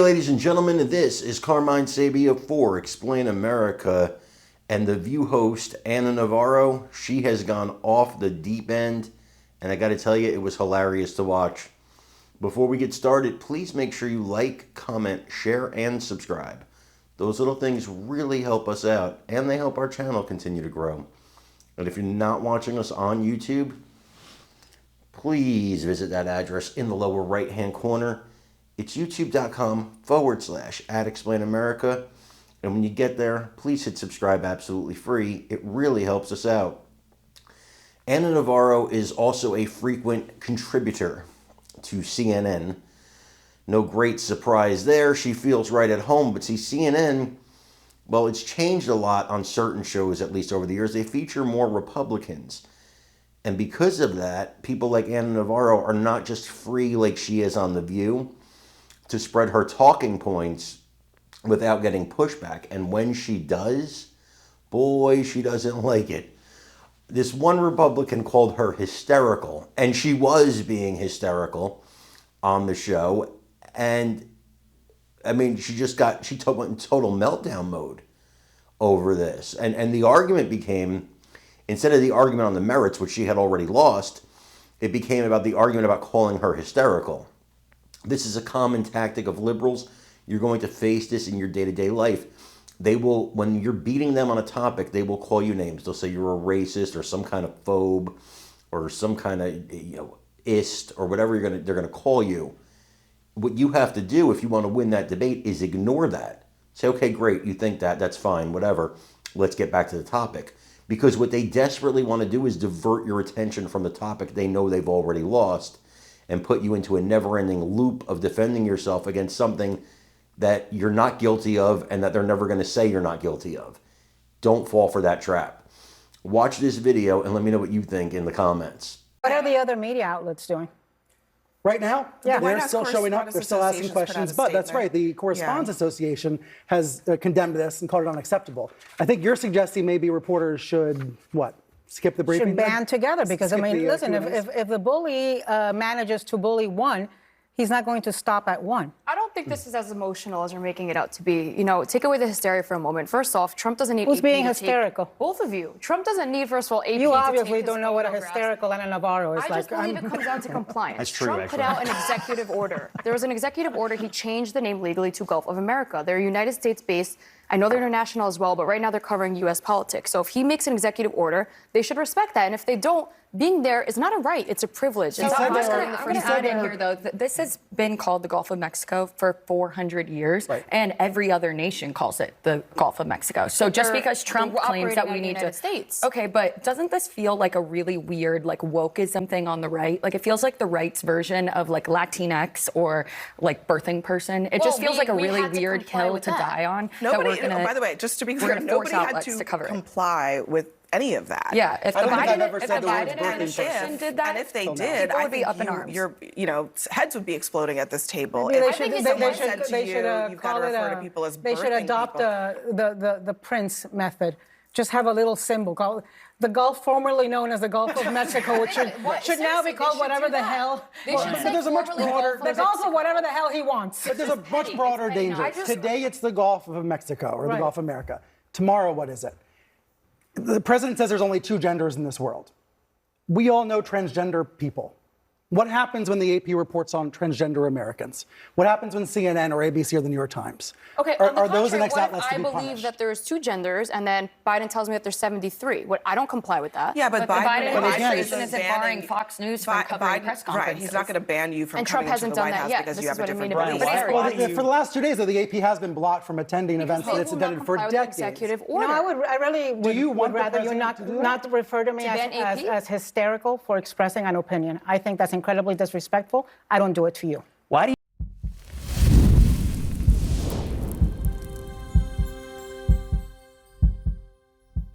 ladies and gentlemen, this is Carmine Sabia for Explain America, and the View host, Anna Navarro. She has gone off the deep end, and I got to tell you, it was hilarious to watch. Before we get started, please make sure you like, comment, share, and subscribe. Those little things really help us out, and they help our channel continue to grow. And if you're not watching us on YouTube, please visit that address in the lower right-hand corner. It's youtube.com/@explainamerica. And when you get there, please hit subscribe absolutely free. It really helps us out. Anna Navarro is also a frequent contributor to CNN. No great surprise there. She feels right at home. But see, CNN, well, it's changed a lot on certain shows, at least over the years. They feature more Republicans. And because of that, people like Anna Navarro are not just free like she is on The View to spread her talking points without getting pushback. And when she does, boy, she doesn't like it. This one Republican called her hysterical, and she was being hysterical on the show. And I mean, she went in total meltdown mode over this. And the argument became, instead of the argument on the merits, which she had already lost, it became about the argument about calling her hysterical. This is a common tactic of liberals. You're going to face this in your day-to-day life. They will, when you're beating them on a topic, they will call you names. They'll say you're a racist or some kind of phobe or some kind of ist or whatever they're gonna call you. What you have to do if you want to win that debate is ignore that. Say, okay, great, you think that, that's fine, whatever. Let's get back to the topic. Because what they desperately want to do is divert your attention from the topic they know they've already lost and put you into a never-ending loop of defending yourself against something that you're not guilty of and that they're never going to say you're not guilty of. Don't fall for that trap. Watch this video and let me know what you think in the comments. What are the other media outlets doing? Right now, yeah, they're still showing up, they're still asking questions, but that's right, the Correspondents Association has condemned this and called it unacceptable. I think you're suggesting maybe reporters should, what, skip the briefing? Should band together, because, I mean, listen, Q&As? if the bully manages to bully one, he's not going to stop at one. I don't think this is as emotional as you're making it out to be. You know, take away the hysteria for a moment. First off, Trump doesn't need Who's AP being to hysterical? Take, both of you. Trump doesn't need, first of all, AP You to obviously take don't know what a photographs. hysterical Anna Navarro is I just believe it comes down to compliance. That's true, Trump put out an executive order. There was an executive order. He changed the name legally to Gulf of America. They're United States-based. I know they're international as well, but right now they're covering U.S. politics. So if he makes an executive order, they should respect that. And if they don't, being there is not a right, it's a privilege. So I'm going to add in here, though, that this has been called the Gulf of Mexico for 400 years, right, and every other nation calls it the Gulf of Mexico. So just because Trump claims that we need to... States. Okay, but doesn't this feel like a really weird, like, wokeism thing on the right? Like, it feels like the right's version of, like, Latinx or, like, birthing person. It just feels like a really weird hill to die on. Nobody, by the way, just to be clear, nobody had to comply with any of that. Yeah, if the Biden administration did that, and if they did, I think your heads would be exploding at this table. They should adopt the Prince method. Just have a little symbol called the Gulf, formerly known as the Gulf of Mexico, which should now be called whatever the hell. There's a much broader. There's also whatever the hell he wants. But there's a much broader danger. Today it's the Gulf of Mexico or the Gulf of America. Tomorrow, what is it? The president says there's only two genders in this world. We all know transgender people. What happens when the AP reports on transgender Americans? What happens when CNN or ABC or the New York Times? Okay, are those the next outlets to be punished? I believe that there's two genders, and then Biden tells me that there's 73. I don't comply with that. Yeah, but the Biden administration isn't barring Fox News from covering press conferences. Right, he's not going to ban you from and Trump coming to the White House because you have a different belief. Well, for the last 2 days, though, the AP has been blocked from attending events that it's attended for decades. Executive order. No, I really would rather you not refer to me as hysterical for expressing an opinion. I think that's incredibly disrespectful. I don't do it to you. Why do you